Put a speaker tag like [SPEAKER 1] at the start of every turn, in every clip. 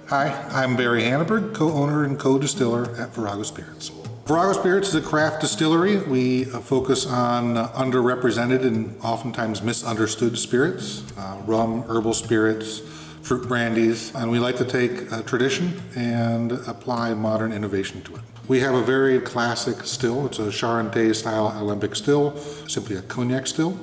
[SPEAKER 1] Hi, I'm Barry Haneberg, co-owner and co-distiller at Virago Spirits. Virago Spirits is a craft distillery. We focus on underrepresented and oftentimes misunderstood spirits, rum, herbal spirits, fruit brandies, and we like to take tradition and apply modern innovation to it. We have a very classic still. It's a Charente style alembic still, simply a cognac still.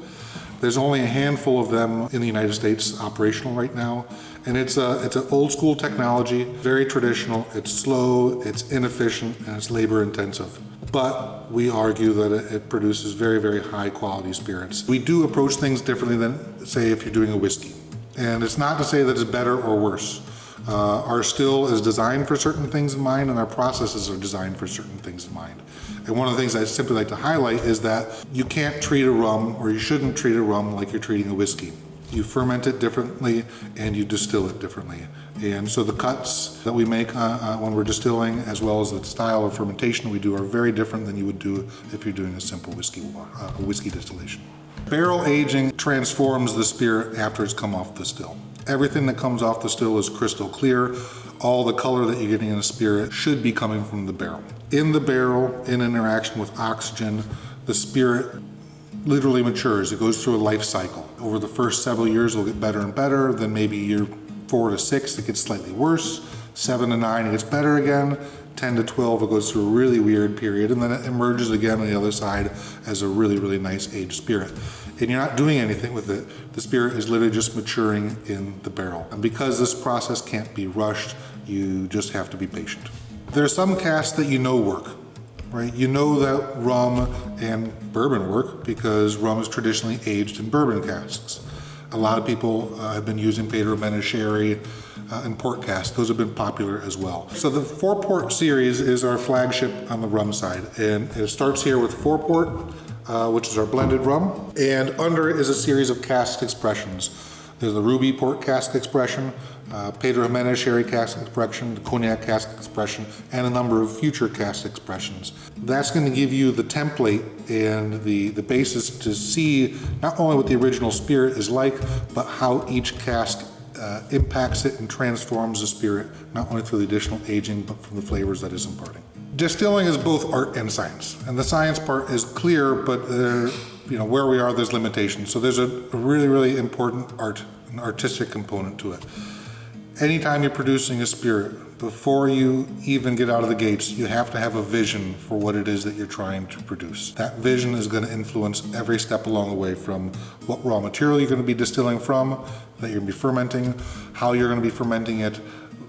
[SPEAKER 1] There's only a handful of them in the United States operational right now. And it's an old school technology, very traditional, it's slow, it's inefficient, and it's labor intensive. But we argue that it produces very, very high quality spirits. We do approach things differently than, say, if you're doing a whiskey. And it's not to say that it's better or worse. Our still is designed for certain things in mind, and our processes are designed for certain things in mind. And one of the things I simply like to highlight is that you can't treat a rum, or you shouldn't treat a rum like you're treating a whiskey. You ferment it differently and you distill it differently. And so the cuts that we make when we're distilling, as well as the style of fermentation we do, are very different than you would do if you're doing a simple whiskey distillation. Barrel aging transforms the spirit after it's come off the still. Everything that comes off the still is crystal clear. All the color that you're getting in a spirit should be coming from the barrel. In the barrel, in interaction with oxygen, the spirit literally matures. It goes through a life cycle. Over the first several years, it'll get better and better. Then maybe year 4 to 6, it gets slightly worse. 7 to 9, it gets better again. 10 to 12, it goes through a really weird period, and then it emerges again on the other side as a really, really nice aged spirit. And you're not doing anything with it. The spirit is literally just maturing in the barrel. And because this process can't be rushed, you just have to be patient. There are some casks that you know work. Right? You know that rum and bourbon work because rum is traditionally aged in bourbon casks. A lot of people have been using Pedro Jimenez sherry and port casks. Those have been popular as well. So the 4-port series is our flagship on the rum side. And it starts here with 4-port, which is our blended rum. And under it is a series of cask expressions. There's the Ruby port cask expression, Pedro Jimenez sherry cask expression, the cognac cask expression, and a number of future cask expressions. That's going to give you the template and the basis to see not only what the original spirit is like, but how each cask impacts it and transforms the spirit, not only through the additional aging, but from the flavors that it's imparting. Distilling is both art and science, and the science part is clear, but where we are, there's limitations. So there's a really, really important an artistic component to it. Anytime you're producing a spirit, before you even get out of the gates, you have to have a vision for what it is that you're trying to produce. That vision is going to influence every step along the way, from what raw material you're going to be distilling from, that you're going to be fermenting, how you're going to be fermenting it,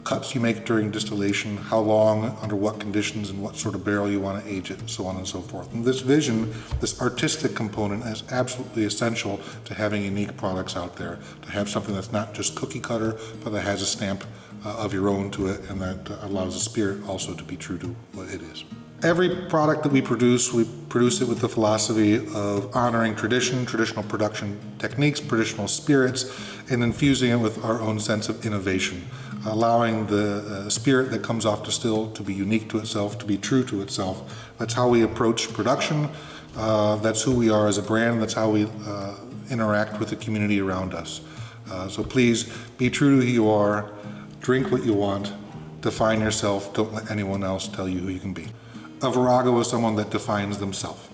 [SPEAKER 1] cuts you make during distillation, how long, under what conditions, and what sort of barrel you want to age it, and so on and so forth. And this vision, this artistic component, is absolutely essential to having unique products out there, to have something that's not just cookie cutter, but that has a stamp of your own to it, and that allows the spirit also to be true to what it is. Every product that we produce it with the philosophy of honoring tradition, traditional production techniques, traditional spirits, and infusing it with our own sense of innovation, allowing the spirit that comes off distill to be unique to itself, to be true to itself. That's how we approach production. That's who we are as a brand. That's how we interact with the community around us. So please be true to who you are. Drink what you want. Define yourself. Don't let anyone else tell you who you can be. A Virago is someone that defines themselves.